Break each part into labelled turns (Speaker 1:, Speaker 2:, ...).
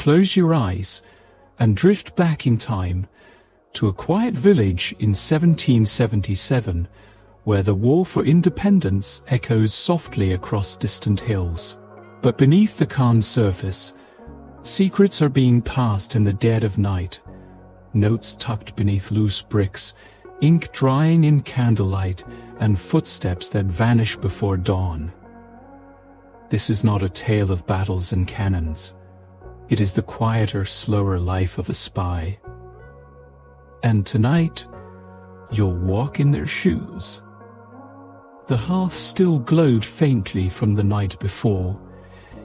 Speaker 1: close your eyes and drift back in time to a quiet village in 1777 where the war for independence echoes softly across distant hills. But beneath the calm surface, secrets are being passed in the dead of night, notes tucked beneath loose bricks, ink drying in candlelight, and footsteps that vanish before dawn. This is not a tale of battles and cannons. It is the quieter, slower life of a spy. And tonight, you'll walk in their shoes. The hearth still glowed faintly from the night before.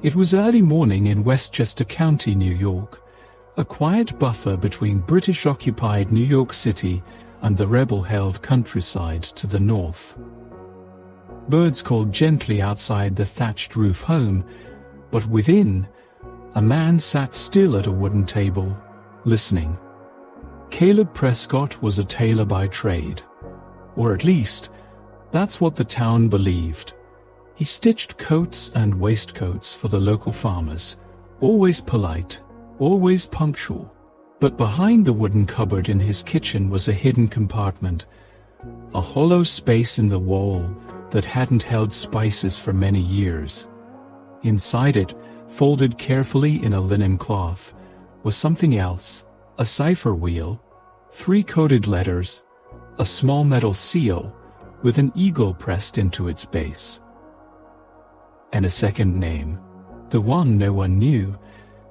Speaker 1: It was early morning in Westchester County, New York, a quiet buffer between British-occupied New York City and the rebel-held countryside to the north. Birds called gently outside the thatched roof home, but within, a man sat still at a wooden table, listening. Caleb Prescott was a tailor by trade, or at least, that's what the town believed. He stitched coats and waistcoats for the local farmers, always polite, always punctual. But behind the wooden cupboard in his kitchen was a hidden compartment, a hollow space in the wall that hadn't held spices for many years. Inside it, folded carefully in a linen cloth, was something else, a cipher wheel, 3 coded letters, a small metal seal with an eagle pressed into its base. And a second name, the one no one knew.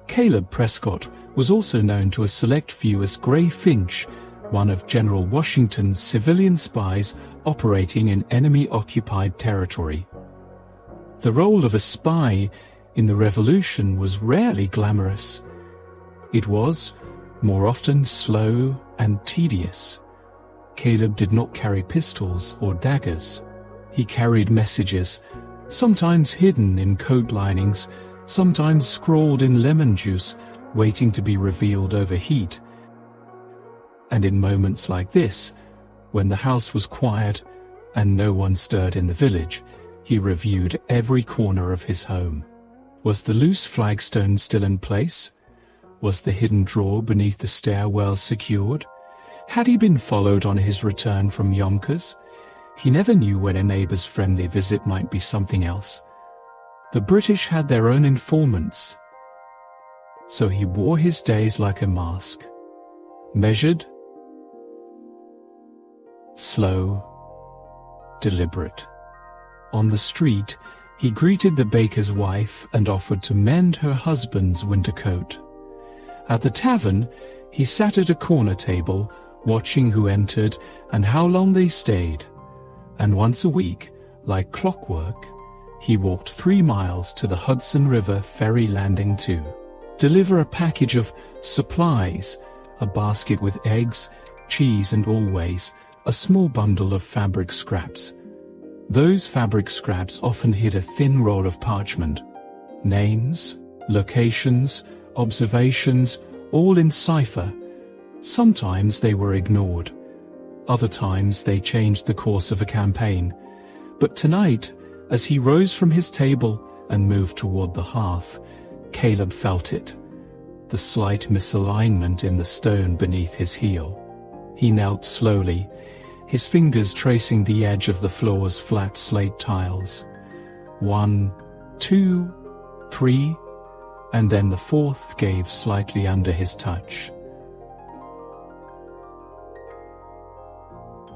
Speaker 1: Caleb Prescott was also known to a select few as Gray Finch, one of General Washington's civilian spies operating in enemy-occupied territory. The role of a spy in the Revolution was rarely glamorous. It was, more often, slow and tedious. Caleb did not carry pistols or daggers. He carried messages, sometimes hidden in coat linings, sometimes scrawled in lemon juice, waiting to be revealed over heat. And in moments like this, when the house was quiet and no one stirred in the village, he reviewed every corner of his home. Was the loose flagstone still in place? Was the hidden drawer beneath the stairwell secured? Had he been followed on his return from Yonkers? He never knew when a neighbor's friendly visit might be something else. The British had their own informants. So he wore his days like a mask. Measured, slow, deliberate. On the street, he greeted the baker's wife and offered to mend her husband's winter coat. At the tavern, he sat at a corner table, watching who entered and how long they stayed. And once a week, like clockwork, he walked 3 miles to the Hudson River ferry landing to deliver a package of supplies, a basket with eggs, cheese, and always a small bundle of fabric scraps. Those fabric scraps often hid a thin roll of parchment. Names, locations, observations, all in cipher. Sometimes they were ignored. Other times they changed the course of a campaign. But tonight, as he rose from his table and moved toward the hearth, Caleb felt it, the slight misalignment in the stone beneath his heel. He knelt slowly, his fingers tracing the edge of the floor's flat slate tiles. 1, 2, 3, and then the 4th gave slightly under his touch.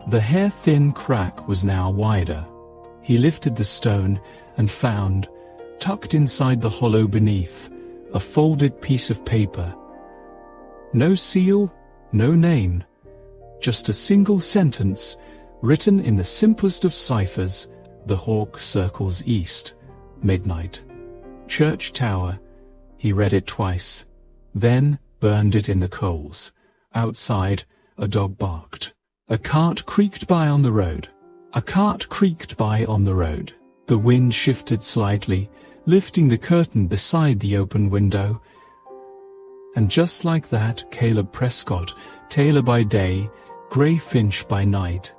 Speaker 1: The hair-thin crack was now wider. He lifted the stone and found, tucked inside the hollow beneath, a folded piece of paper. No seal, no name, just a single sentence, written in the simplest of ciphers. The hawk circles east, midnight. Church tower. He read it twice, then burned it in the coals. Outside, a dog barked. A cart creaked by on the road. A cart creaked by on the road. The wind shifted slightly, lifting the curtain beside the open window. And just like that, Caleb Prescott, tailor by day, Gray Finch by night,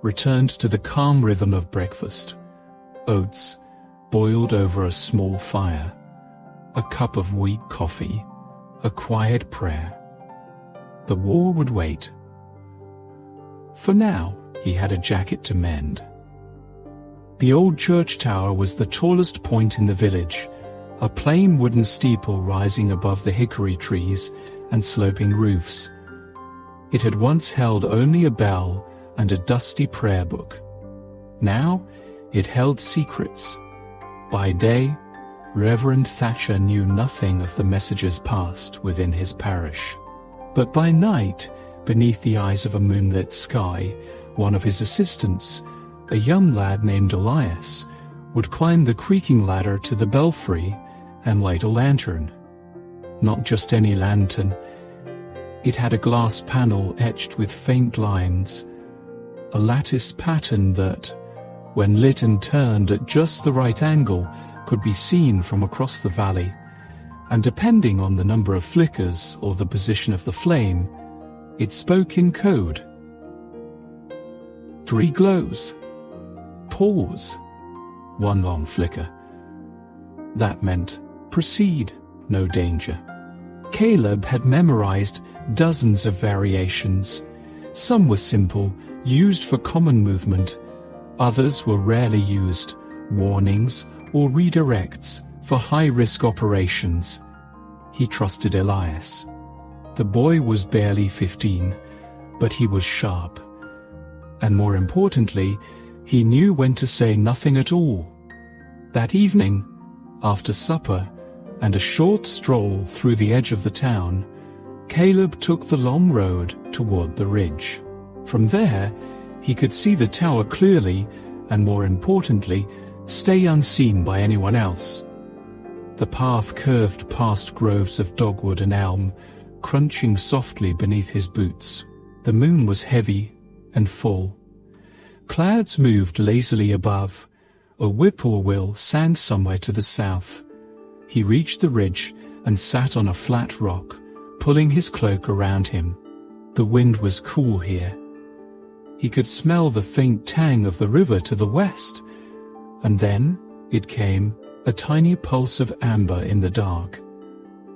Speaker 1: returned to the calm rhythm of breakfast. Oats, boiled over a small fire. A cup of weak coffee. a quiet prayer. The war would wait. For now, he had a jacket to mend. The old church tower was the tallest point in the village, a plain wooden steeple rising above the hickory trees and sloping roofs. It had once held only a bell and a dusty prayer book. Now it held secrets. By day, Reverend Thatcher knew nothing of the messages passed within his parish. But by night, beneath the eyes of a moonlit sky, one of his assistants, a young lad named Elias, would climb the creaking ladder to the belfry and light a lantern. Not just any lantern. It had a glass panel etched with faint lines, a lattice pattern that, when lit and turned at just the right angle, could be seen from across the valley, and depending on the number of flickers or the position of the flame, it spoke in code. 3 glows. Pause. 1 long flicker. That meant proceed, no danger. Caleb had memorized dozens of variations. Some were simple, used for common movement. Others were rarely used, warnings or redirects for high-risk operations. He trusted Elias. The boy was barely 15, but he was sharp. And more importantly, he knew when to say nothing at all. That evening, after supper and a short stroll through the edge of the town, Caleb took the long road toward the ridge. From there, he could see the tower clearly and, more importantly, stay unseen by anyone else. The path curved past groves of dogwood and elm, crunching softly beneath his boots. The moon was heavy and full. Clouds moved lazily above. A whippoorwill sang somewhere to the south. He reached the ridge and sat on a flat rock, pulling his cloak around him. The wind was cool here. He could smell the faint tang of the river to the west, and then it came, a tiny pulse of amber in the dark.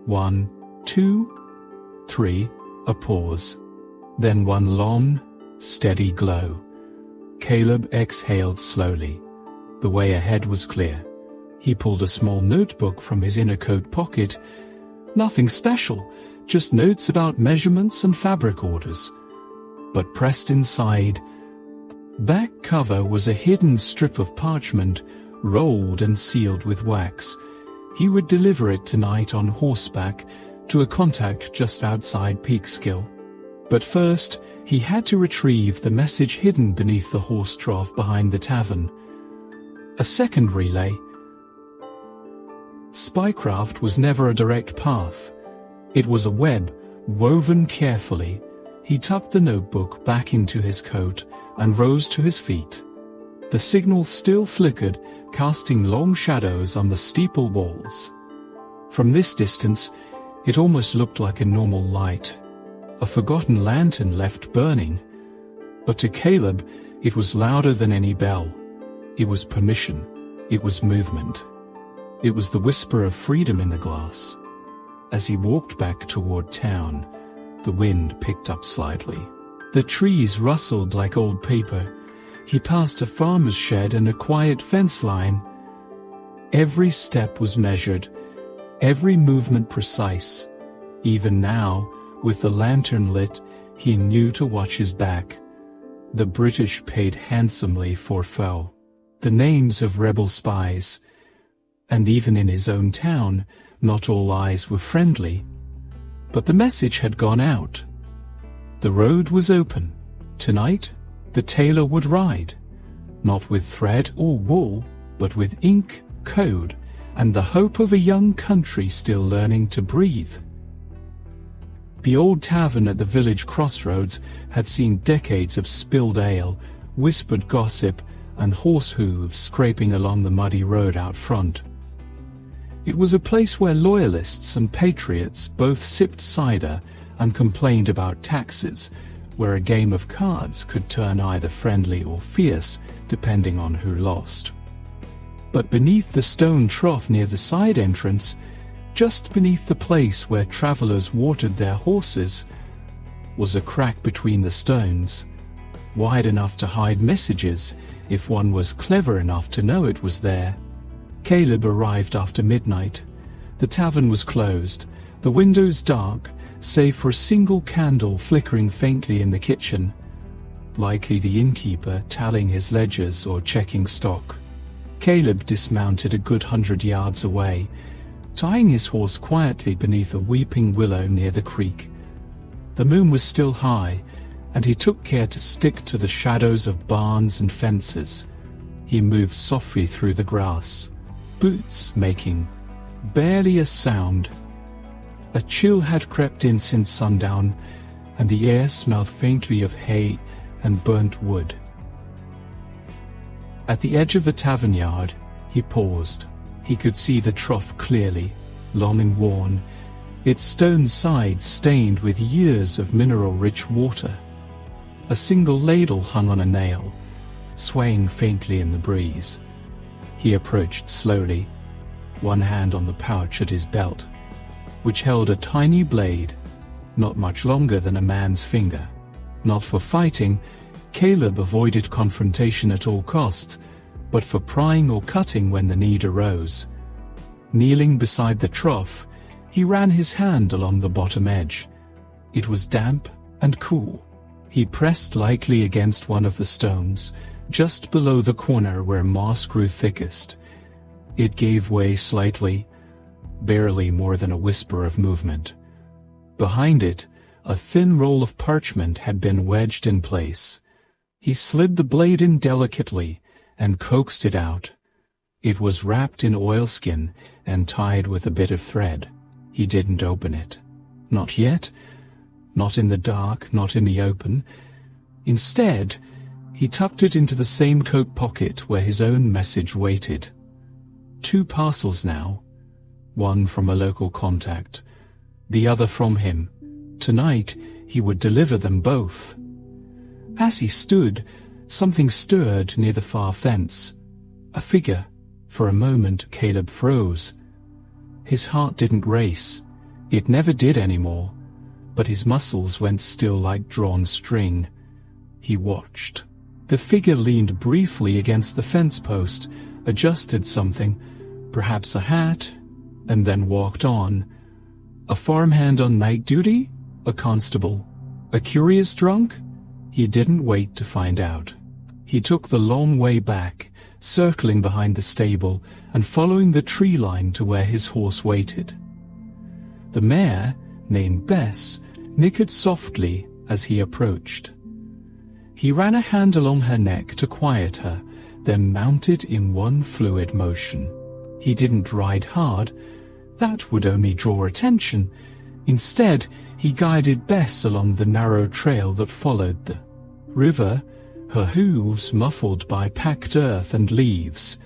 Speaker 1: 1, 2, 3, a pause. Then one long, steady glow. Caleb exhaled slowly. The way ahead was clear. He pulled a small notebook from his inner coat pocket. Nothing special, just notes about measurements and fabric orders. But pressed inside, back cover was a hidden strip of parchment, rolled and sealed with wax. He would deliver it tonight on horseback to a contact just outside Peekskill. But first, he had to retrieve the message hidden beneath the horse trough behind the tavern. A second relay. Spycraft was never a direct path. It was a web, woven carefully. He tucked the notebook back into his coat and rose to his feet. The signal still flickered, casting long shadows on the steeple walls. From this distance, it almost looked like a normal light, a forgotten lantern left burning. But to Caleb, it was louder than any bell. It was permission. It was movement. It was the whisper of freedom in the glass. As he walked back toward town, the wind picked up slightly. The trees rustled like old paper. He passed a farmer's shed and a quiet fence line. Every step was measured, every movement precise. Even now, with the lantern lit, he knew to watch his back. The British paid handsomely for foe. The names of rebel spies. And even in his own town, not all eyes were friendly. But the message had gone out. The road was open. Tonight, the tailor would ride, not with thread or wool, but with ink, code, and the hope of a young country still learning to breathe. The old tavern at the village crossroads had seen decades of spilled ale, whispered gossip, and horse hooves scraping along the muddy road out front. It was a place where loyalists and patriots both sipped cider and complained about taxes, where a game of cards could turn either friendly or fierce, depending on who lost. But beneath the stone trough near the side entrance, Just beneath the place where travellers watered their horses was a crack between the stones, wide enough to hide messages if one was clever enough to know it was there. Caleb arrived after midnight. The tavern was closed, the windows dark, save for a single candle flickering faintly in the kitchen, likely the innkeeper tallying his ledgers or checking stock. Caleb dismounted a good 100 yards away, tying his horse quietly beneath a weeping willow near the creek. The moon was still high, and he took care to stick to the shadows of barns and fences. He moved softly through the grass, boots making barely a sound. A chill had crept in since sundown, and the air smelled faintly of hay and burnt wood. At the edge of the tavern yard, he paused. He could see the trough clearly, long and worn, its stone sides stained with years of mineral-rich water. A single ladle hung on a nail, swaying faintly in the breeze. He approached slowly, one hand on the pouch at his belt, which held a tiny blade, not much longer than a man's finger. Not for fighting, Caleb avoided confrontation at all costs, but for prying or cutting when the need arose. Kneeling beside the trough, he ran his hand along the bottom edge. It was damp and cool. He pressed lightly against one of the stones, just below the corner where moss grew thickest. It gave way slightly, barely more than a whisper of movement. Behind it, a thin roll of parchment had been wedged in place. He slid the blade in delicately and coaxed it out. It was wrapped in oilskin and tied with a bit of thread. He didn't open it. Not yet. Not in the dark, not in the open. Instead, he tucked it into the same coat pocket where his own message waited. 2 parcels now, one from a local contact, the other from him. Tonight, he would deliver them both. As he stood, something stirred near the far fence. A figure. For a moment, Caleb froze. His heart didn't race. It never did anymore, but his muscles went still like drawn string. He watched. The figure leaned briefly against the fence post, adjusted something, perhaps a hat, and then walked on. A farmhand on night duty? A constable? A curious drunk? He didn't wait to find out. He took the long way back, circling behind the stable and following the tree line to where his horse waited. The mare, named Bess, nickered softly as he approached. He ran a hand along her neck to quiet her, then mounted in one fluid motion. He didn't ride hard. That would only draw attention. Instead, he guided Bess along the narrow trail that followed the river, her hooves muffled by packed earth and leaves.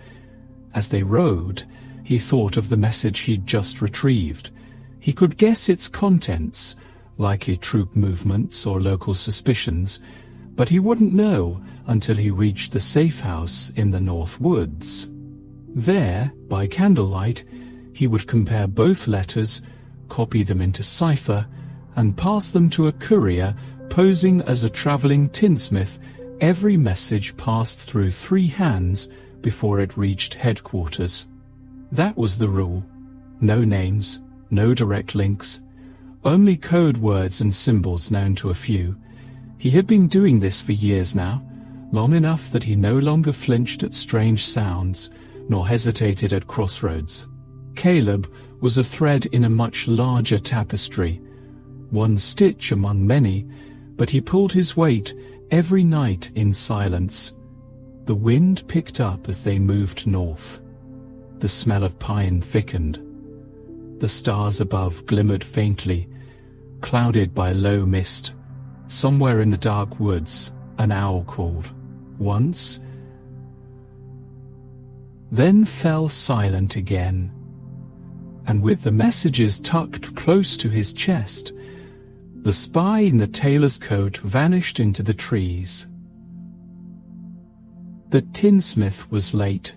Speaker 1: As they rode, he thought of the message he'd just retrieved. He could guess its contents, likely troop movements or local suspicions, but he wouldn't know until he reached the safe house in the North Woods. There, by candlelight, he would compare both letters, copy them into cipher, and pass them to a courier posing as a traveling tinsmith. Every message passed through 3 hands before it reached headquarters. That was the rule. No names, no direct links, only code words and symbols known to a few. He had been doing this for years now, long enough that he no longer flinched at strange sounds, nor hesitated at crossroads. Caleb was a thread in a much larger tapestry, one stitch among many, but he pulled his weight every night in silence. The wind picked up as they moved north. The smell of pine thickened. The stars above glimmered faintly, clouded by low mist. Somewhere in the dark woods, an owl called. Once, then fell silent again. And with the messages tucked close to his chest, the spy in the tailor's coat vanished into the trees. The tinsmith was late.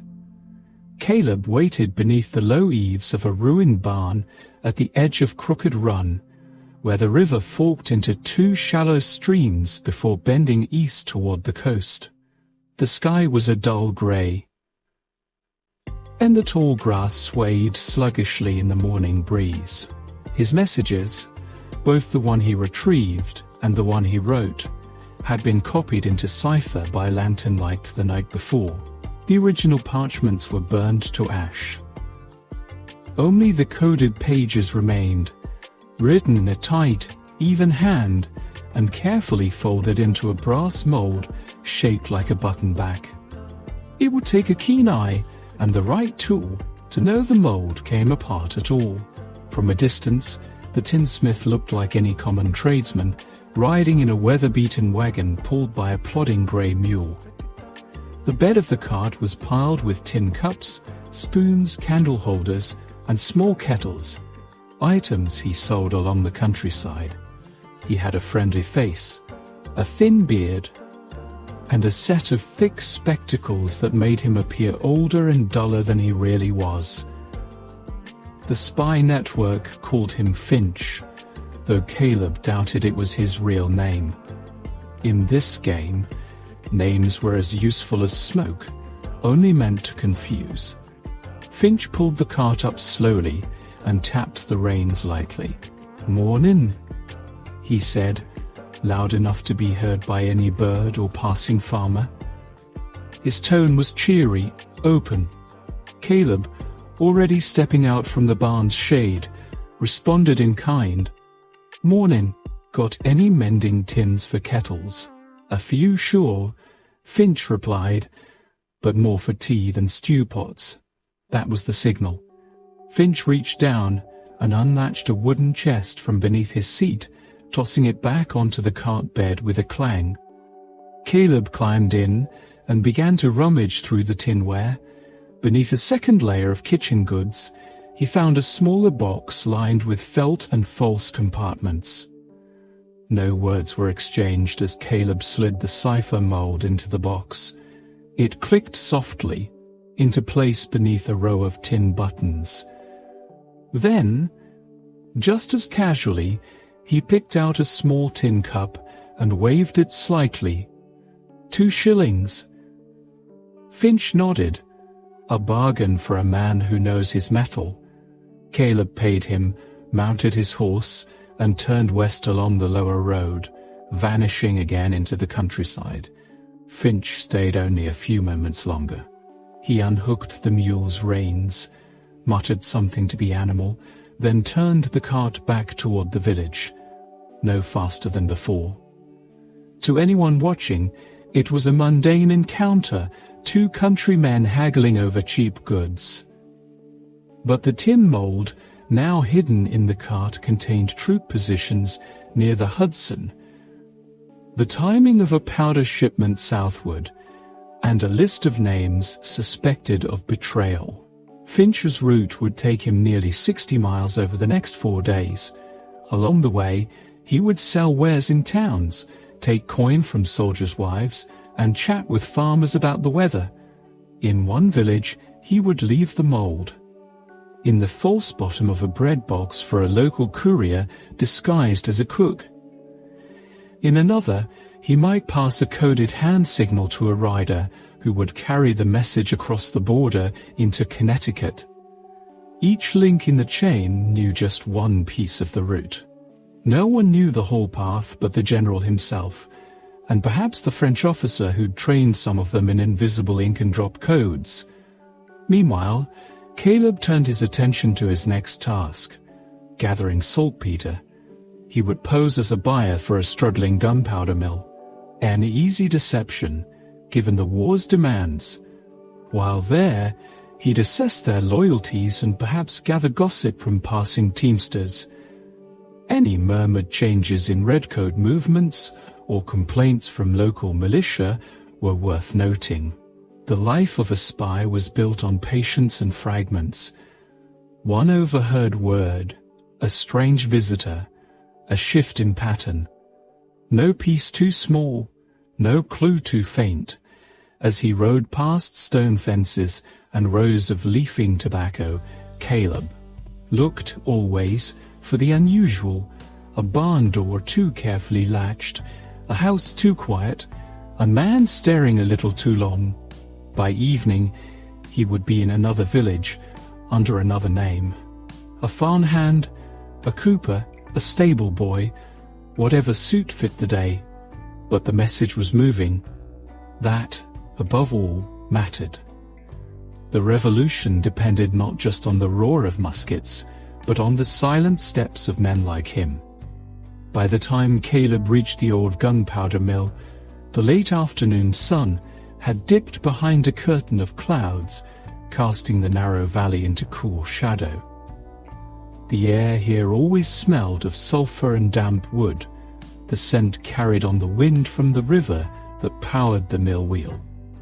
Speaker 1: Caleb waited beneath the low eaves of a ruined barn at the edge of Crooked Run, where the river forked into two shallow streams before bending east toward the coast. The sky was a dull grey, and the tall grass swayed sluggishly in the morning breeze. His messages, both the one he retrieved and the one he wrote, had been copied into cipher by lantern light the night before. The original parchments were burned to ash. Only the coded pages remained, written in a tight, even hand and carefully folded into a brass mold shaped like a button back. It would take a keen eye and the right tool to know the mold came apart at all. From a distance, the tinsmith looked like any common tradesman, riding in a weather-beaten wagon pulled by a plodding grey mule. The bed of the cart was piled with tin cups, spoons, candle holders, and small kettles, items he sold along the countryside. He had a friendly face, a thin beard, and a set of thick spectacles that made him appear older and duller than he really was. The spy network called him Finch, though Caleb doubted it was his real name. In this game, names were as useful as smoke, only meant to confuse. Finch pulled the cart up slowly and tapped the reins lightly. "Mornin'," he said, loud enough to be heard by any bird or passing farmer. His tone was cheery, open. Caleb, already stepping out from the barn's shade, responded in kind. "Mornin'. Got any mending tins for kettles?" "A few, sure," Finch replied, "but more for tea than stew pots." That was the signal. Finch reached down and unlatched a wooden chest from beneath his seat, tossing it back onto the cart bed with a clang. Caleb climbed in and began to rummage through the tinware. Beneath a second layer of kitchen goods, he found a smaller box lined with felt and false compartments. No words were exchanged as Caleb slid the cipher mold into the box. It clicked softly into place beneath a row of tin buttons. Then, just as casually, he picked out a small tin cup and waved it slightly. "2 shillings. Finch nodded. A bargain for a man who knows his metal. Caleb paid him, mounted his horse, and turned west along the lower road, vanishing again into the countryside. Finch stayed only a few moments longer. He unhooked the mule's reins, muttered something to the animal, then turned the cart back toward the village, no faster than before. To anyone watching, it was a mundane encounter, 2 countrymen haggling over cheap goods. But the tin mold, now hidden in the cart, contained troop positions near the Hudson, the timing of a powder shipment southward, and a list of names suspected of betrayal. Finch's route would take him nearly 60 miles over the next 4 days. Along the way, he would sell wares in towns, take coin from soldiers' wives, and chat with farmers about the weather. In one village, he would leave the mold in the false bottom of a bread box for a local courier disguised as a cook. In another, he might pass a coded hand signal to a rider who would carry the message across the border into Connecticut. Each link in the chain knew just one piece of the route. No one knew the whole path but the general himself, and perhaps the French officer who'd trained some of them in invisible ink and drop codes. Meanwhile, Caleb turned his attention to his next task, gathering saltpeter. He would pose as a buyer for a struggling gunpowder mill, an easy deception, given the war's demands. While there, he'd assess their loyalties and perhaps gather gossip from passing teamsters. Any murmured changes in redcoat movements or complaints from local militia were worth noting. The life of a spy was built on patience and fragments. One overheard word, a strange visitor, a shift in pattern. No piece too small, no clue too faint. As he rode past stone fences, and rows of leafing tobacco, Caleb looked always for the unusual, a barn door too carefully latched, a house too quiet, a man staring a little too long. By evening, he would be in another village, under another name. A farmhand, a cooper, a stable boy, whatever suit fit the day. But the message was moving. That, above all, mattered. The revolution depended not just on the roar of muskets, but on the silent steps of men like him. By the time Caleb reached the old gunpowder mill, the late afternoon sun had dipped behind a curtain of clouds, casting the narrow valley into cool shadow. The air here always smelled of sulphur and damp wood, the scent carried on the wind from the river that powered the mill wheel.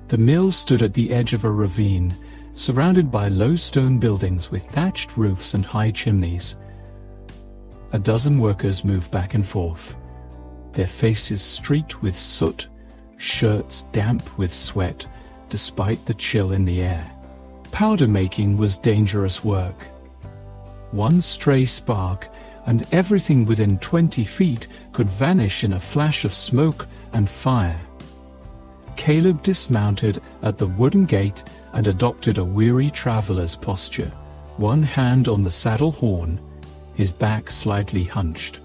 Speaker 1: The mill stood at the edge of a ravine, surrounded by low stone buildings with thatched roofs and high chimneys. A dozen workers moved back and forth, their faces streaked with soot, shirts damp with sweat, despite the chill in the air. Powder making was dangerous work. One stray spark, and everything within 20 feet could vanish in a flash of smoke and fire. Caleb dismounted at the wooden gate and adopted a weary traveler's posture, one hand on the saddle horn, his back slightly hunched,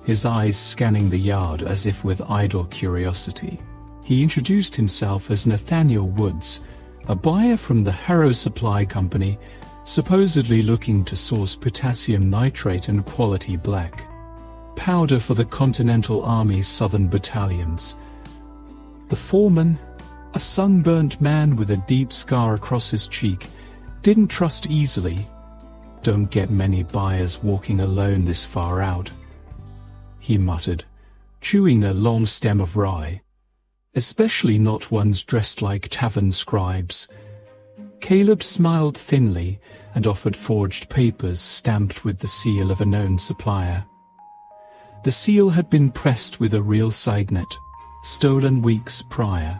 Speaker 1: his eyes scanning the yard as if with idle curiosity. He introduced himself as Nathaniel Woods, a buyer from the Harrow Supply Company, supposedly looking to source potassium nitrate and quality black powder for the Continental Army's southern battalions. The foreman, a sunburnt man with a deep scar across his cheek, didn't trust easily. "Don't get many buyers walking alone this far out," he muttered, chewing a long stem of rye. "Especially not ones dressed like tavern scribes." Caleb smiled thinly and offered forged papers stamped with the seal of a known supplier. The seal had been pressed with a real signet, stolen weeks prior.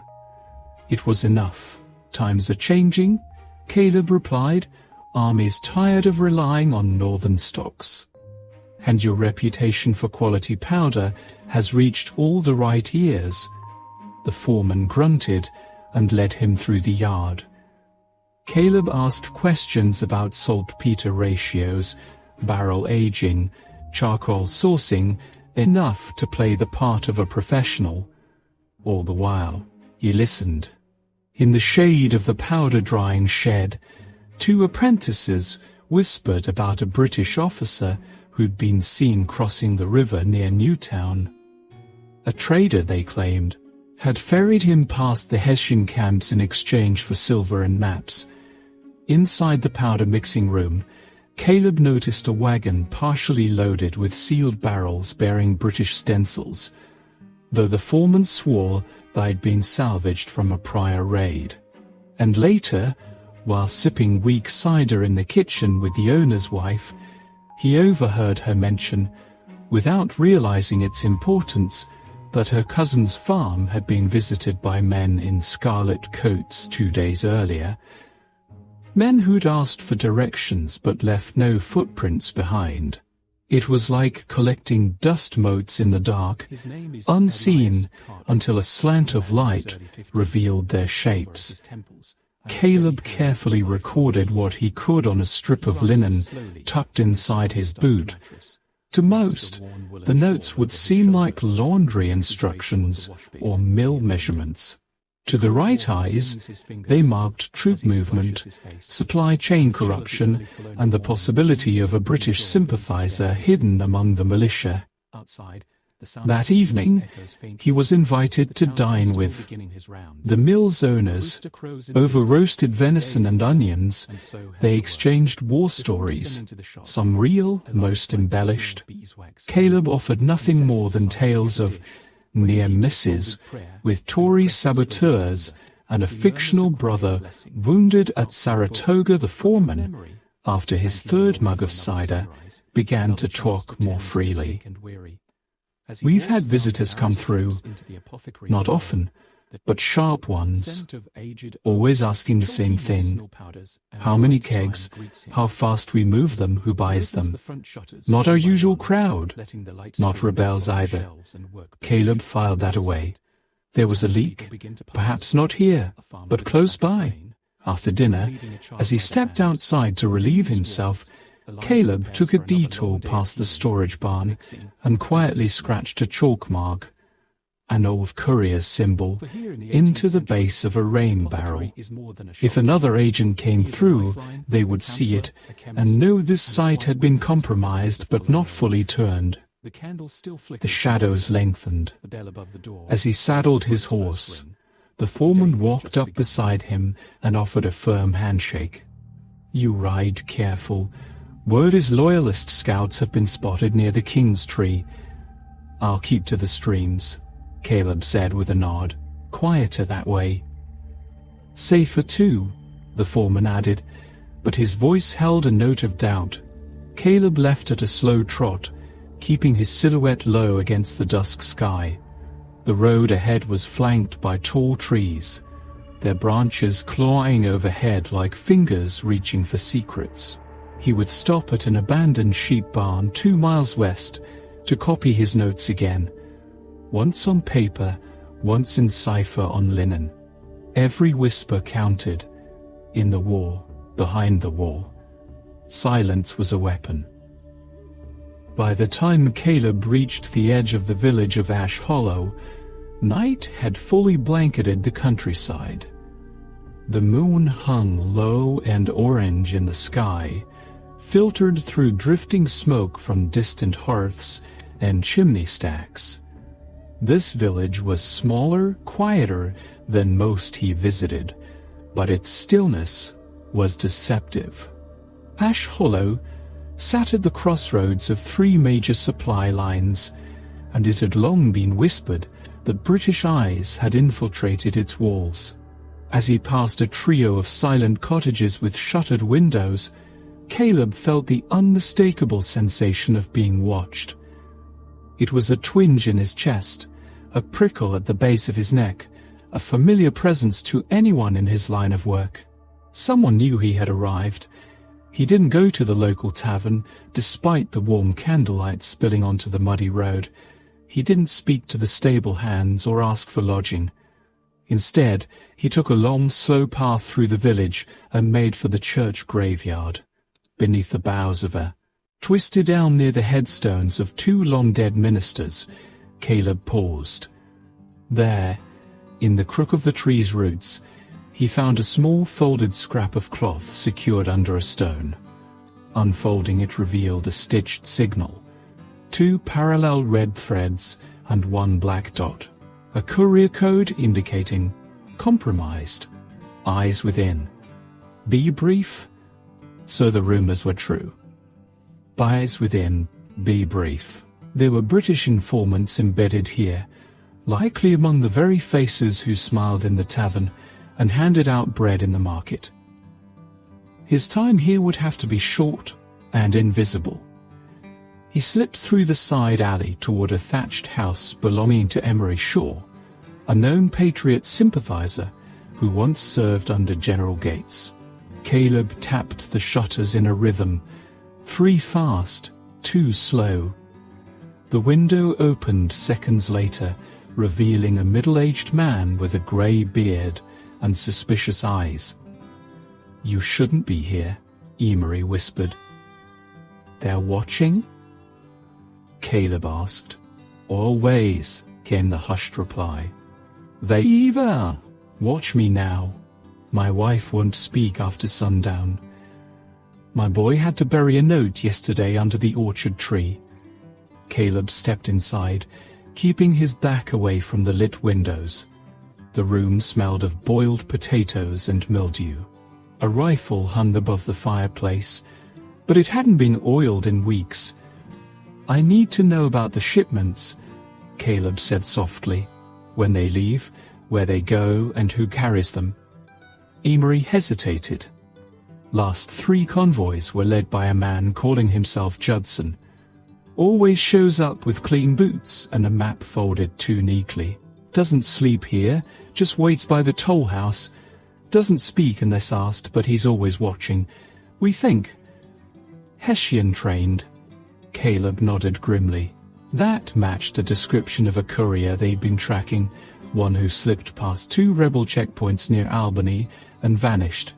Speaker 1: It was enough. "Times are changing," Caleb replied. "Armies tired of relying on northern stocks. And your reputation for quality powder has reached all the right ears." The foreman grunted and led him through the yard. Caleb asked questions about saltpeter ratios, barrel aging, charcoal sourcing, enough to play the part of a professional. All the while, he listened. In the shade of the powder-drying shed, two apprentices whispered about a British officer who'd been seen crossing the river near Newtown. A trader, they claimed, had ferried him past the Hessian camps in exchange for silver and maps. Inside the powder mixing room, Caleb noticed a wagon partially loaded with sealed barrels bearing British stencils, though the foreman swore they'd been salvaged from a prior raid. And later, while sipping weak cider in the kitchen with the owner's wife, he overheard her mention, without realizing its importance, that her cousin's farm had been visited by men in scarlet coats 2 days earlier, men who'd asked for directions but left no footprints behind. It was like collecting dust motes in the dark, unseen until a slant of light revealed their shapes. Caleb carefully recorded what he could on a strip of linen tucked inside his boot. To most, the notes would seem like laundry instructions or mill measurements. To the right eyes, they marked troop movement, supply chain corruption, and the possibility of a British sympathizer hidden among the militia. That evening, he was invited to dine with the mill's owners. Over roasted venison and onions, they exchanged war stories, some real, most embellished. Caleb offered nothing more than tales of near misses with Tory saboteurs and a fictional brother wounded at Saratoga. The foreman, after his third mug of cider, began to talk more freely. "We've had visitors come through. Not often, but sharp ones, always asking the same thing. How many kegs? How fast we move them? Who buys them? Not our usual crowd. Not rebels either. Caleb filed that away. There was a leak, perhaps not here, but close by. After dinner, as he stepped outside to relieve himself, Caleb took a detour past the storage barn and quietly scratched a chalk mark, an old courier's symbol, into the base of a rain barrel. If another agent came through, they would see it and know this site had been compromised but not fully turned. The shadows lengthened. As he saddled his horse, the foreman walked up beside him and offered a firm handshake. "You ride careful. Word is Loyalist scouts have been spotted near the King's Tree. I'll keep to the streams," Caleb said with a nod. "Quieter that way." "Safer too," the foreman added, but his voice held a note of doubt. Caleb left at a slow trot, keeping his silhouette low against the dusk sky. The road ahead was flanked by tall trees, their branches clawing overhead like fingers reaching for secrets. He would stop at an abandoned sheep barn 2 miles west to copy his notes again, once on paper, once in cipher on linen. Every whisper counted. In the war, behind the wall, silence was a weapon. By the time Caleb reached the edge of the village of Ash Hollow, night had fully blanketed the countryside. The moon hung low and orange in the sky, filtered through drifting smoke from distant hearths and chimney stacks. This village was smaller, quieter than most he visited, but its stillness was deceptive. Ash Hollow sat at the crossroads of 3 major supply lines, and it had long been whispered that British eyes had infiltrated its walls. As he passed a trio of silent cottages with shuttered windows, Caleb felt the unmistakable sensation of being watched. It was a twinge in his chest, a prickle at the base of his neck, a familiar presence to anyone in his line of work. Someone knew he had arrived. He didn't go to the local tavern, despite the warm candlelight spilling onto the muddy road. He didn't speak to the stable hands or ask for lodging. Instead, he took a long, slow path through the village and made for the church graveyard. Beneath the boughs of a twisted elm near the headstones of 2 long-dead ministers, Caleb paused. There, in the crook of the tree's roots, he found a small folded scrap of cloth secured under a stone. Unfolding it revealed a stitched signal, 2 parallel red threads and 1 black dot, a courier code indicating compromised, eyes within. Be brief. So the rumors were true. Eyes within, be brief. There were British informants embedded here, likely among the very faces who smiled in the tavern and handed out bread in the market. His time here would have to be short and invisible. He slipped through the side alley toward a thatched house belonging to Emery Shaw, a known Patriot sympathizer who once served under General Gates. Caleb tapped the shutters in a rhythm, 3 fast, 2 slow. The window opened seconds later, revealing a middle-aged man with a grey beard and suspicious eyes. "You shouldn't be here," Emery whispered. "They're watching?" Caleb asked. "Always," came the hushed reply. "They are. Watch me now. My wife won't speak after sundown. My boy had to bury a note yesterday under the orchard tree." Caleb stepped inside, keeping his back away from the lit windows. The room smelled of boiled potatoes and mildew. A rifle hung above the fireplace, but it hadn't been oiled in weeks. "I need to know about the shipments," Caleb said softly. "When they leave, where they go, and who carries them." Emery hesitated. Last 3 convoys were led by a man calling himself Judson. Always shows up with clean boots and a map folded too neatly. Doesn't sleep here, just waits by the toll house. Doesn't speak unless asked, but he's always watching. We think. Hessian trained. Caleb nodded grimly. That matched a description of a courier they'd been tracking, one who slipped past 2 rebel checkpoints near Albany and vanished.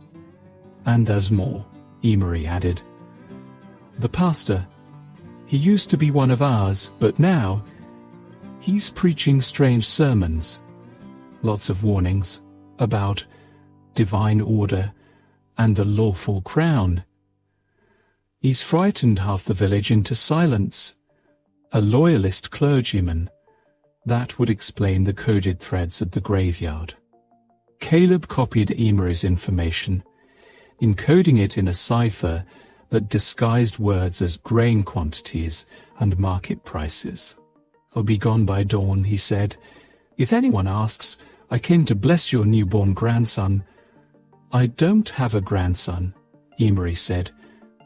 Speaker 1: And there's more, Emery added. The pastor. He used to be one of ours, but now he's preaching strange sermons. Lots of warnings about divine order and the lawful crown. He's frightened half the village into silence. A loyalist clergyman. That would explain the coded threads at the graveyard. Caleb copied Emery's information, encoding it in a cipher that disguised words as grain quantities and market prices. I'll be gone by dawn, he said. If anyone asks, I came to bless your newborn grandson. I don't have a grandson, Emery said.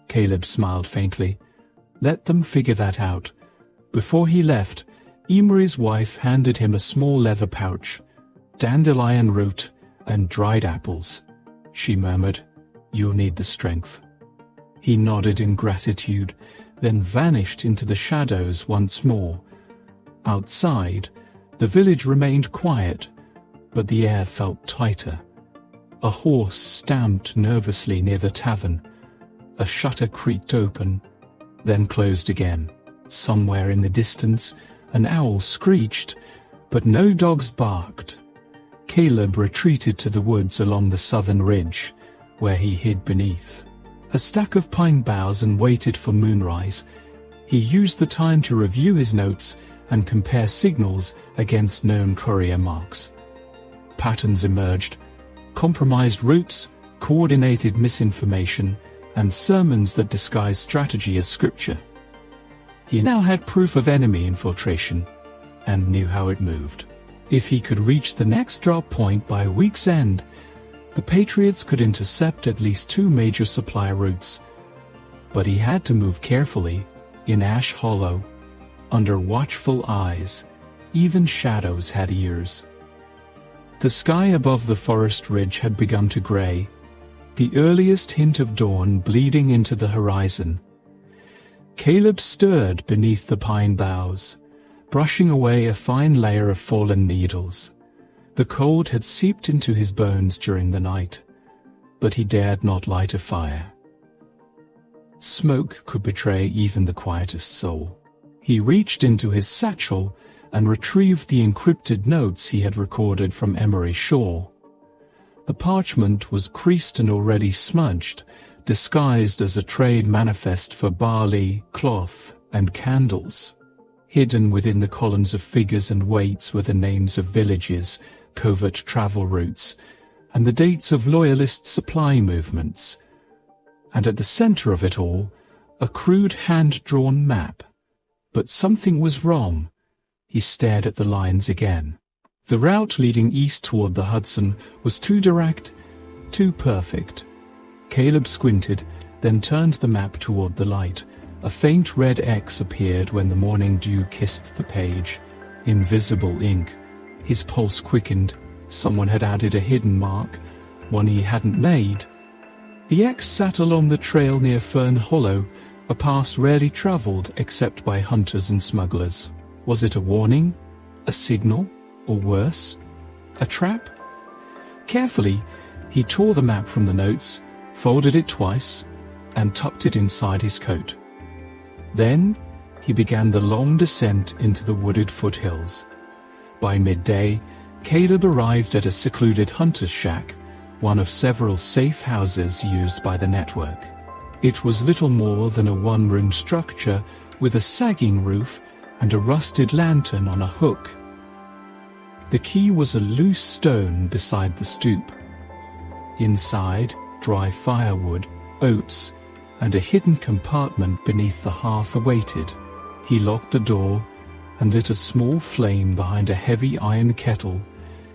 Speaker 1: Caleb smiled faintly. Let them figure that out. Before he left, Emery's wife handed him a small leather pouch, dandelion root and dried apples. She murmured, You'll need the strength. He nodded in gratitude, then vanished into the shadows once more. Outside, the village remained quiet, but the air felt tighter. A horse stamped nervously near the tavern. A shutter creaked open, then closed again. Somewhere in the distance, an owl screeched, but no dogs barked. Caleb retreated to the woods along the southern ridge, where he hid beneath a stack of pine boughs and waited for moonrise. He used the time to review his notes and compare signals against known courier marks. Patterns emerged: compromised routes, coordinated misinformation, and sermons that disguised strategy as scripture. He now had proof of enemy infiltration and knew how it moved. If he could reach the next drop point by week's end, the Patriots could intercept at least 2 major supply routes. But he had to move carefully, in Ash Hollow, under watchful eyes. Even shadows had ears. The sky above the forest ridge had begun to grey, the earliest hint of dawn bleeding into the horizon. Caleb stirred beneath the pine boughs, brushing away a fine layer of fallen needles. The cold had seeped into his bones during the night, but he dared not light a fire. Smoke could betray even the quietest soul. He reached into his satchel and retrieved the encrypted notes he had recorded from Emery Shaw. The parchment was creased and already smudged, disguised as a trade manifest for barley, cloth, and candles. Hidden within the columns of figures and weights were the names of villages, covert travel routes, and the dates of loyalist supply movements. And at the center of it all, a crude hand-drawn map. But something was wrong. He stared at the lines again. The route leading east toward the Hudson was too direct, too perfect. Caleb squinted, then turned the map toward the light. A faint red X appeared when the morning dew kissed the page. Invisible ink. His pulse quickened. Someone had added a hidden mark, one he hadn't made. The X sat along the trail near Fern Hollow, a path rarely traveled except by hunters and smugglers. Was it a warning? A signal? Or worse, a trap? Carefully, he tore the map from the notes, folded it twice, and tucked it inside his coat. Then he began the long descent into the wooded foothills. By midday, Caleb arrived at a secluded hunter's shack, one of several safe houses used by the network. It was little more than a one-room structure with a sagging roof and a rusted lantern on a hook. The key was a loose stone beside the stoop. Inside, dry firewood, oats, and a hidden compartment beneath the hearth awaited. He locked the door and lit a small flame behind a heavy iron kettle,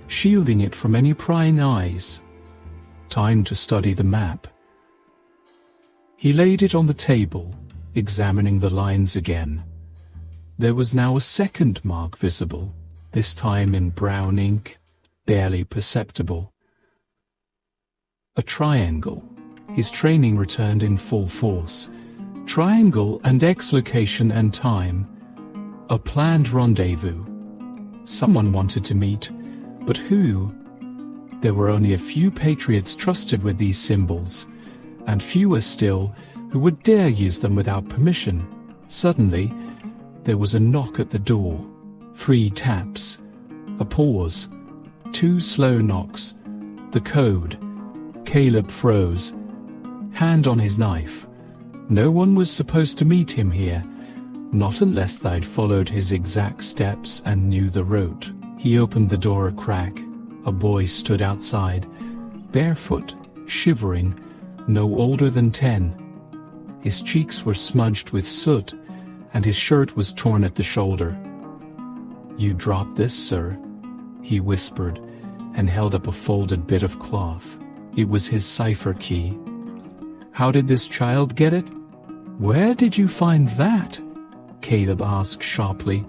Speaker 1: shielding it from any prying eyes. Time to study the map. He laid it on the table, examining the lines again. There was now a second mark visible, this time in brown ink, barely perceptible. A triangle. His training returned in full force. Triangle and X location and time. A planned rendezvous. Someone wanted to meet, but who? There were only a few patriots trusted with these symbols, and fewer still who would dare use them without permission. Suddenly, there was a knock at the door. 3 taps. A pause. 2 slow knocks. The code. Caleb froze. Hand on his knife. No one was supposed to meet him here, not unless they'd followed his exact steps and knew the route. He opened the door a crack. A boy stood outside, barefoot, shivering, no older than 10. His cheeks were smudged with soot, and his shirt was torn at the shoulder. "You dropped this, sir," he whispered, and held up a folded bit of cloth. It was his cipher key. "How did this child get it?" "Where did you find that?" Caleb asked sharply.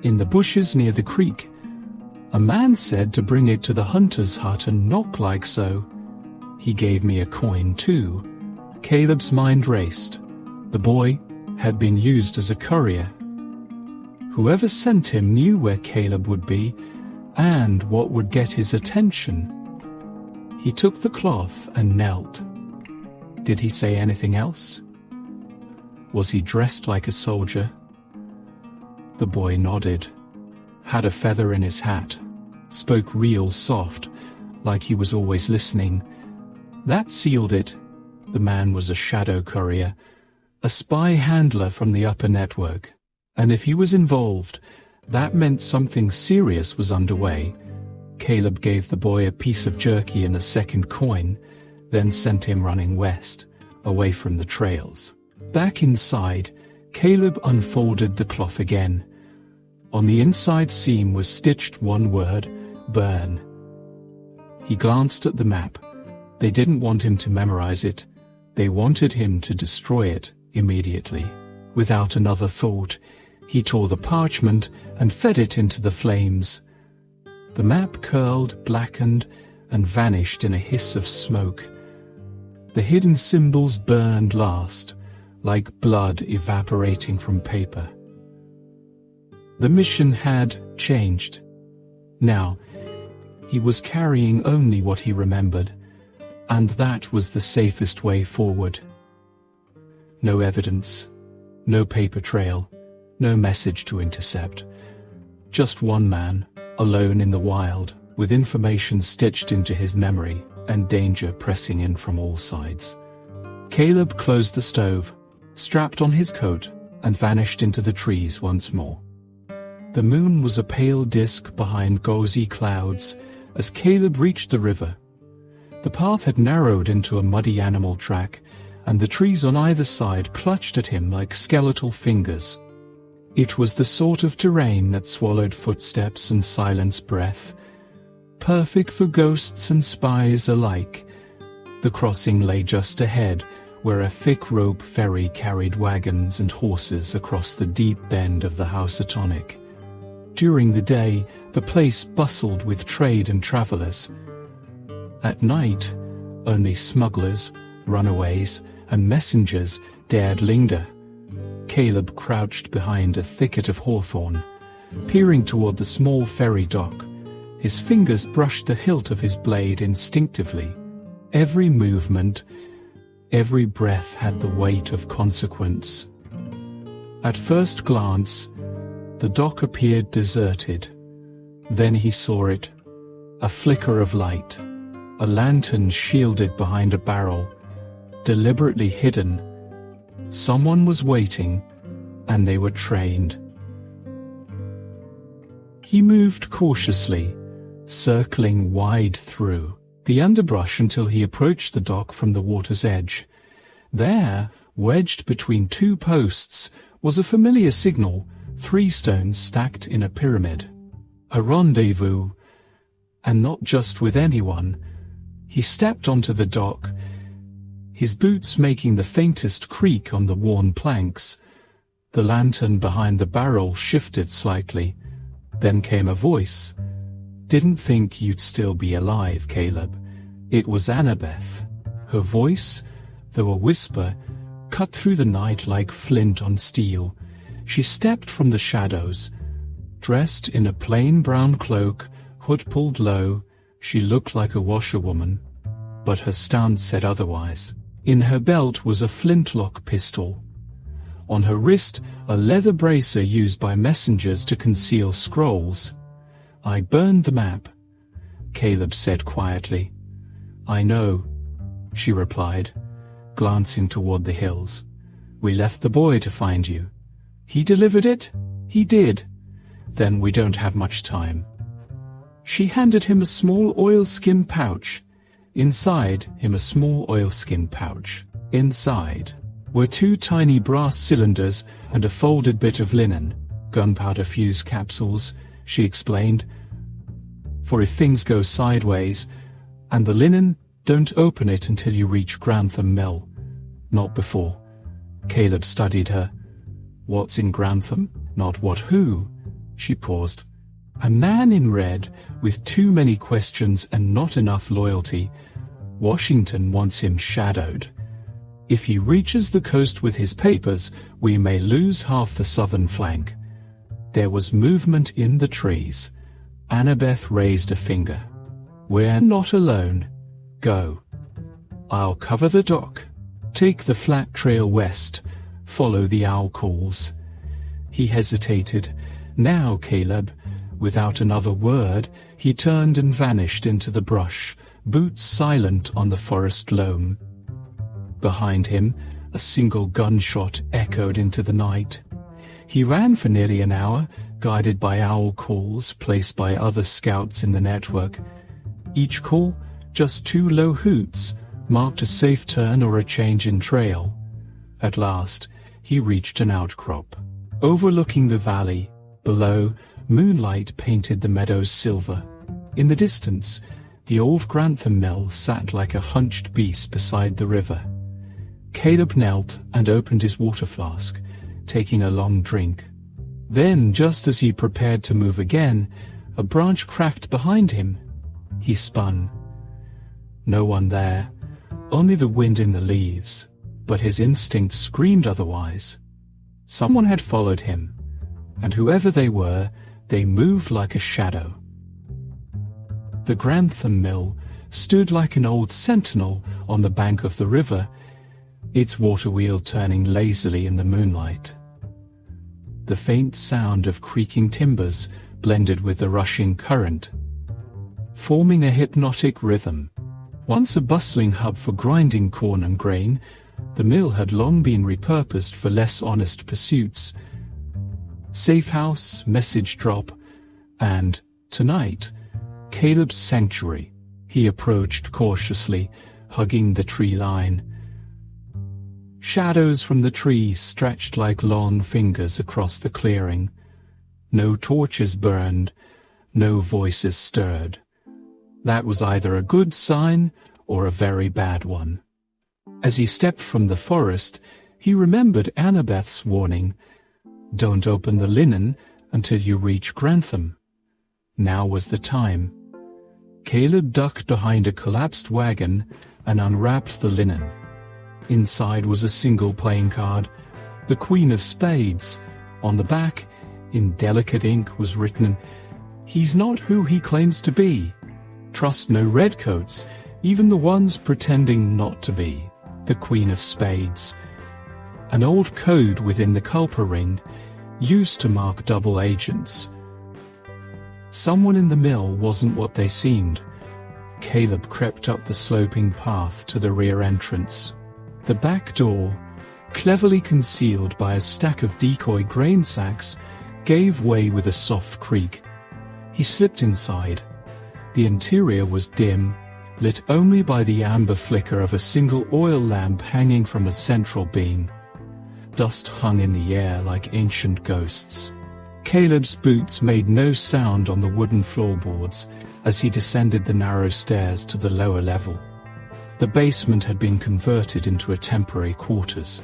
Speaker 1: "In the bushes near the creek. A man said to bring it to the hunter's hut and knock like so. He gave me a coin too." Caleb's mind raced. The boy had been used as a courier. Whoever sent him knew where Caleb would be and what would get his attention. He took the cloth and knelt. Did he say anything else? Was he dressed like a soldier? The boy nodded, had a feather in his hat, spoke real soft, like he was always listening. That sealed it. The man was a shadow courier, a spy handler from the upper network. And if he was involved, that meant something serious was underway. Caleb gave the boy a piece of jerky and a second coin, then sent him running west, away from the trails. Back inside, Caleb unfolded the cloth again. On the inside seam was stitched one word, burn. He glanced at the map. They didn't want him to memorize it. They wanted him to destroy it immediately. Without another thought, he tore the parchment and fed it into the flames. The map curled, blackened, and vanished in a hiss of smoke. The hidden symbols burned last, like blood evaporating from paper. The mission had changed. Now, he was carrying only what he remembered, and that was the safest way forward. No evidence, no paper trail, no message to intercept. Just one man, alone in the wild, with information stitched into his memory and danger pressing in from all sides. Caleb closed the stove, strapped on his coat, and vanished into the trees once more. The moon was a pale disk behind gauzy clouds as Caleb reached the river. The path had narrowed into a muddy animal track, and the trees on either side clutched at him like skeletal fingers. It was the sort of terrain that swallowed footsteps and silenced breath, perfect for ghosts and spies alike. The crossing lay just ahead, where a thick rope ferry carried wagons and horses across the deep bend of the Housatonic. During the day, the place bustled with trade and travelers. At night, only smugglers, runaways, and messengers dared linger. Caleb crouched behind a thicket of hawthorn, peering toward the small ferry dock. His fingers brushed the hilt of his blade instinctively. Every movement, every breath had the weight of consequence. At first glance, the dock appeared deserted. Then he saw it, a flicker of light, a lantern shielded behind a barrel, deliberately hidden. Someone was waiting, and they were trained. He moved cautiously, circling wide through the underbrush until he approached the dock from the water's edge. There, wedged between 2 posts, was a familiar signal, 3 stones stacked in a pyramid. A rendezvous, and not just with anyone. He stepped onto the dock, his boots making the faintest creak on the worn planks. The lantern behind the barrel shifted slightly. Then came a voice. "Didn't think you'd still be alive, Caleb." It was Annabeth. Her voice, though a whisper, cut through the night like flint on steel. She stepped from the shadows. Dressed in a plain brown cloak, hood pulled low, she looked like a washerwoman. But her stance said otherwise. In her belt was a flintlock pistol. On her wrist, a leather bracer used by messengers to conceal scrolls. "I burned the map," Caleb said quietly. "I know," she replied, glancing toward the hills. "We left the boy to find you." "He delivered it?" "He did." "Then we don't have much time." She handed him a small oilskin pouch. Inside were 2 tiny brass cylinders and a folded bit of linen. "Gunpowder fuse capsules," she explained, "for if things go sideways. And the linen, don't open it until you reach Grantham Mill. Not before." Caleb studied her. "What's in Grantham? Not what, who?" She paused. "A man in red, with too many questions and not enough loyalty. Washington wants him shadowed. If he reaches the coast with his papers, we may lose half the southern flank." There was movement in the trees. Annabeth raised a finger. "We're not alone. Go. I'll cover the dock. Take the flat trail west. Follow the owl calls." He hesitated. "Now, Caleb." Without another word, he turned and vanished into the brush, boots silent on the forest loam. Behind him, a single gunshot echoed into the night. He ran for nearly an hour, guided by owl calls placed by other scouts in the network. Each call, just 2 low hoots, marked a safe turn or a change in trail. At last, he reached an outcrop. Overlooking the valley, below, moonlight painted the meadows silver. In the distance, the old Grantham Mill sat like a hunched beast beside the river. Caleb knelt and opened his water flask, taking a long drink. Then, just as he prepared to move again, a branch cracked behind him. He spun. No one there, only the wind in the leaves, but his instinct screamed otherwise. Someone had followed him, and whoever they were, they moved like a shadow. The Grantham Mill stood like an old sentinel on the bank of the river, its water wheel turning lazily in the moonlight. The faint sound of creaking timbers blended with the rushing current, forming a hypnotic rhythm. Once a bustling hub for grinding corn and grain, the mill had long been repurposed for less honest pursuits. Safe house, message drop, and, tonight, Caleb's sanctuary. He approached cautiously, hugging the tree line. Shadows from the trees stretched like long fingers across the clearing. No torches burned, no voices stirred. That was either a good sign or a very bad one. As he stepped from the forest, he remembered Annabeth's warning, "Don't open the linen until you reach Grantham." Now was the time. Caleb ducked behind a collapsed wagon and unwrapped the linen. Inside was a single playing card, the Queen of Spades. On the back, in delicate ink, was written, "He's not who he claims to be. Trust no redcoats, even the ones pretending not to be." The Queen of Spades. An old code within the culper ring, used to mark double agents. Someone in the mill wasn't what they seemed. Caleb crept up the sloping path to the rear entrance. The back door, cleverly concealed by a stack of decoy grain sacks, gave way with a soft creak. He slipped inside. The interior was dim, lit only by the amber flicker of a single oil lamp hanging from a central beam. Dust hung in the air like ancient ghosts. Caleb's boots made no sound on the wooden floorboards as he descended the narrow stairs to the lower level. The basement had been converted into a temporary quarters.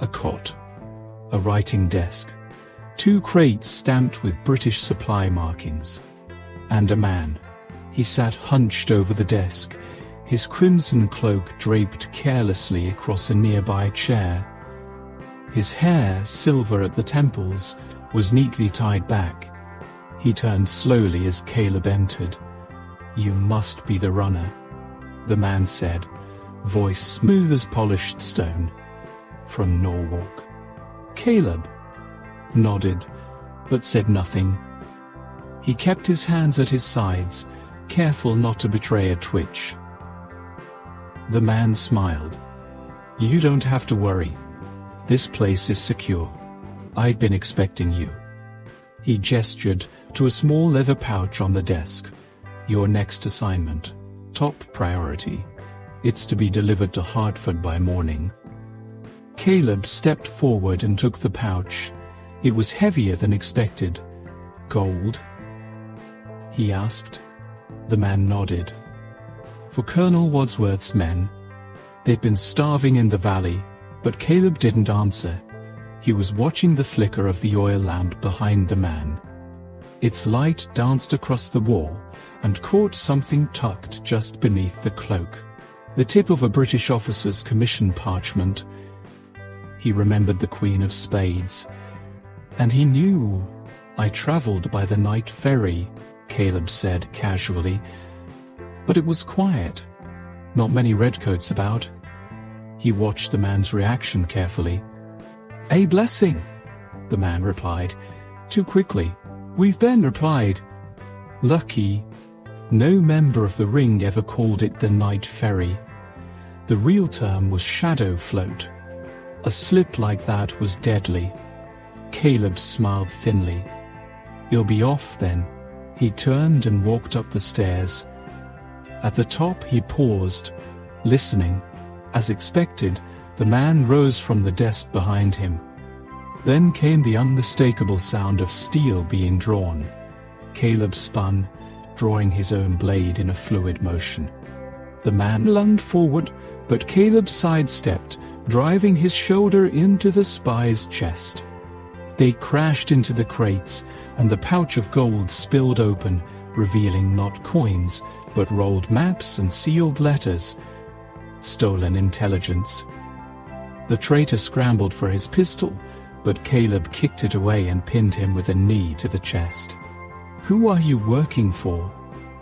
Speaker 1: A cot, a writing desk, 2 crates stamped with British supply markings, and a man. He sat hunched over the desk, his crimson cloak draped carelessly across a nearby chair. His hair, silver at the temples, was neatly tied back. He turned slowly as Caleb entered. "You must be the runner," the man said, voice smooth as polished stone. "From Norwalk." Caleb nodded, but said nothing. He kept his hands at his sides, careful not to betray a twitch. The man smiled. "You don't have to worry. This place is secure. I've been expecting you." He gestured to a small leather pouch on the desk. "Your next assignment. Top priority. It's to be delivered to Hartford by morning." Caleb stepped forward and took the pouch. It was heavier than expected. "Gold?" he asked. The man nodded. "For Colonel Wadsworth's men. They'd been starving in the valley," but Caleb didn't answer. He was watching the flicker of the oil lamp behind the man. Its light danced across the wall and caught something tucked just beneath the cloak. The tip of a British officer's commission parchment. He remembered the Queen of Spades. And he knew. "I traveled by the night ferry," Caleb said casually. But it was quiet. Not many redcoats about. He watched the man's reaction carefully. "A blessing," the man replied. Too quickly. "We've been replied." Lucky. No member of the ring ever called it the night ferry. The real term was shadow float. A slip like that was deadly. Caleb smiled thinly. "You'll be off then." He turned and walked up the stairs. At the top he paused, listening. As expected, the man rose from the desk behind him. Then came the unmistakable sound of steel being drawn. Caleb spun, drawing his own blade in a fluid motion. The man lunged forward, but Caleb sidestepped, driving his shoulder into the spy's chest. They crashed into the crates, and the pouch of gold spilled open, revealing not coins, but rolled maps and sealed letters. Stolen intelligence. The traitor scrambled for his pistol, but Caleb kicked it away and pinned him with a knee to the chest. "Who are you working for?"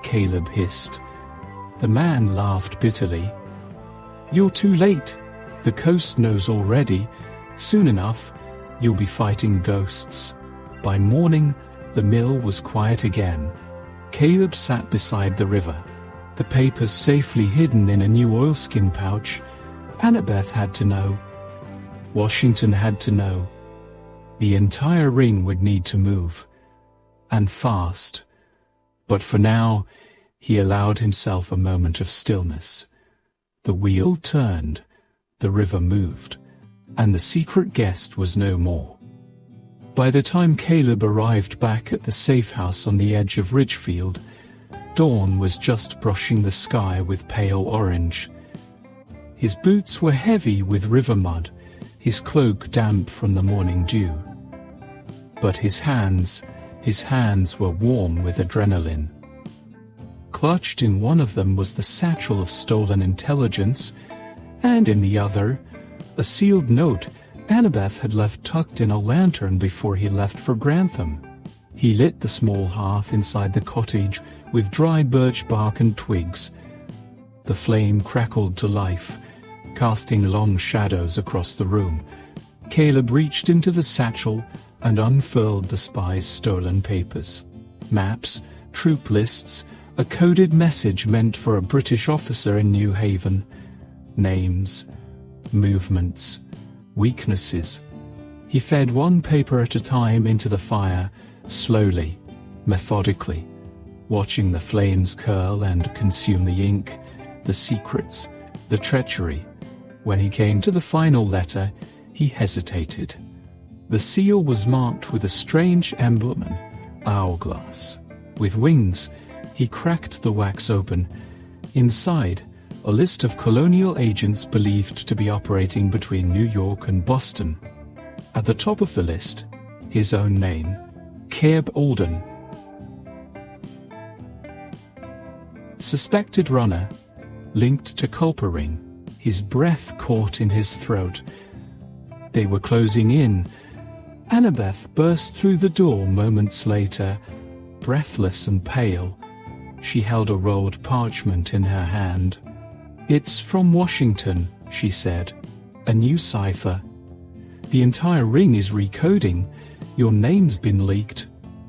Speaker 1: Caleb hissed. The man laughed bitterly. "You're too late. The coast knows already. Soon enough, you'll be fighting ghosts." By morning, the mill was quiet again. Caleb sat beside the river, the papers safely hidden in a new oilskin pouch. Annabeth had to know. Washington had to know. The entire ring would need to move. And fast. But for now, he allowed himself a moment of stillness. The wheel turned, the river moved, and the secret guest was no more. By the time Caleb arrived back at the safe house on the edge of Ridgefield, dawn was just brushing the sky with pale orange. His boots were heavy with river mud, his cloak damp from the morning dew. But his hands were warm with adrenaline. Clutched in one of them was the satchel of stolen intelligence, and in the other, a sealed note Annabeth had left tucked in a lantern before he left for Grantham. He lit the small hearth inside the cottage with dry birch bark and twigs. The flame crackled to life, casting long shadows across the room. Caleb reached into the satchel and unfurled the spy's stolen papers. Maps, troop lists, a coded message meant for a British officer in New Haven. Names, movements, weaknesses. He fed one paper at a time into the fire, slowly, methodically, watching the flames curl and consume the ink, the secrets, the treachery. When he came to the final letter, he hesitated. The seal was marked with a strange emblem, an hourglass. With wings, he cracked the wax open. Inside, a list of colonial agents believed to be operating between New York and Boston. At the top of the list, his own name, Caleb Alden. Suspected runner, linked to culper ring, his breath caught in his throat. They were closing in. Annabeth burst through the door moments later, breathless and pale. She held a rolled parchment in her hand. "It's from Washington," she said. "A new cipher. The entire ring is recoding. Your name's been leaked.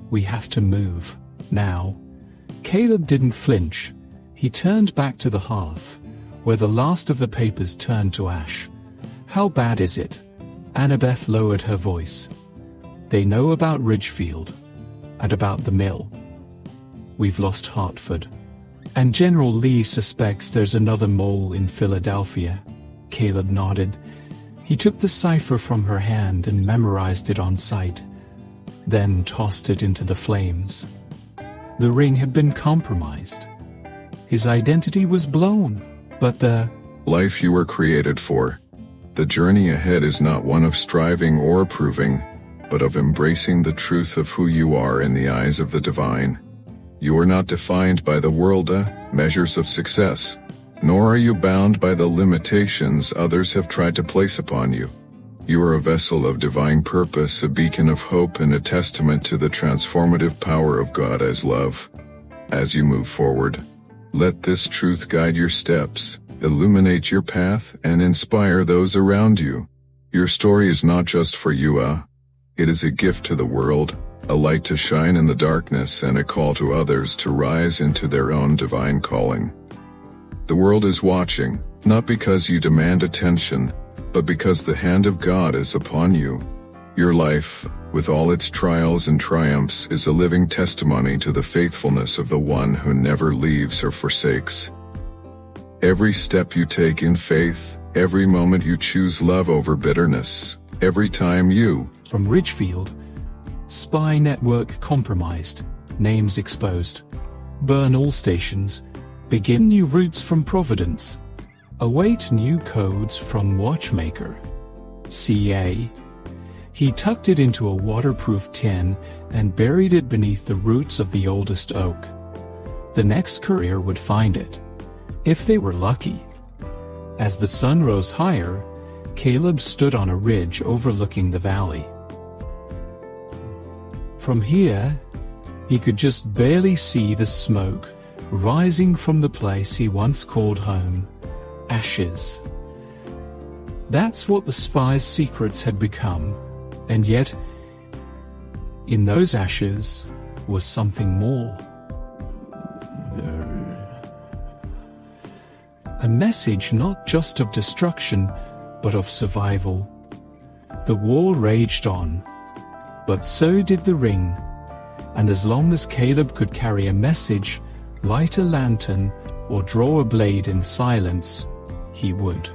Speaker 1: We have to move. Now." Caleb didn't flinch. He turned back to the hearth, where the last of the papers turned to ash. "How bad is it?" Annabeth lowered her voice. "They know about Ridgefield, and about the mill. We've lost Hartford. And General Lee suspects there's another mole in Philadelphia." Caleb nodded. He took the cipher from her hand and memorized it on sight, then tossed it into the flames. The ring had been compromised. His identity was blown, but the
Speaker 2: life you were created for. The journey ahead is not one of striving or proving, but of embracing the truth of who you are in the eyes of the divine. You are not defined by the world's measures of success, nor are you bound by the limitations others have tried to place upon you. You are a vessel of divine purpose, a beacon of hope, and a testament to the transformative power of God as love. As you move forward, let this truth guide your steps, illuminate your path, and inspire those around you. Your story is not just for you, it is a gift to the world, a light to shine in the darkness, and a call to others to rise into their own divine calling. The world is watching, not because you demand attention, but because the hand of God is upon you. Your life, with all its trials and triumphs, is a living testimony to the faithfulness of the one who never leaves or forsakes. Every step you take in faith, every moment you choose love over bitterness, every time you...
Speaker 1: From Ridgefield, spy network compromised, names exposed. Burn all stations. Begin new routes from Providence. Await new codes from Watchmaker. CA. He tucked it into a waterproof tin and buried it beneath the roots of the oldest oak. The next courier would find it, if they were lucky. As the sun rose higher, Caleb stood on a ridge overlooking the valley. From here, he could just barely see the smoke rising from the place he once called home. Ashes. That's what the spies' secrets had become, and yet, in those ashes was something more. A message not just of destruction, but of survival. The war raged on, but so did the ring, and as long as Caleb could carry a message, light a lantern, or draw a blade in silence, he would.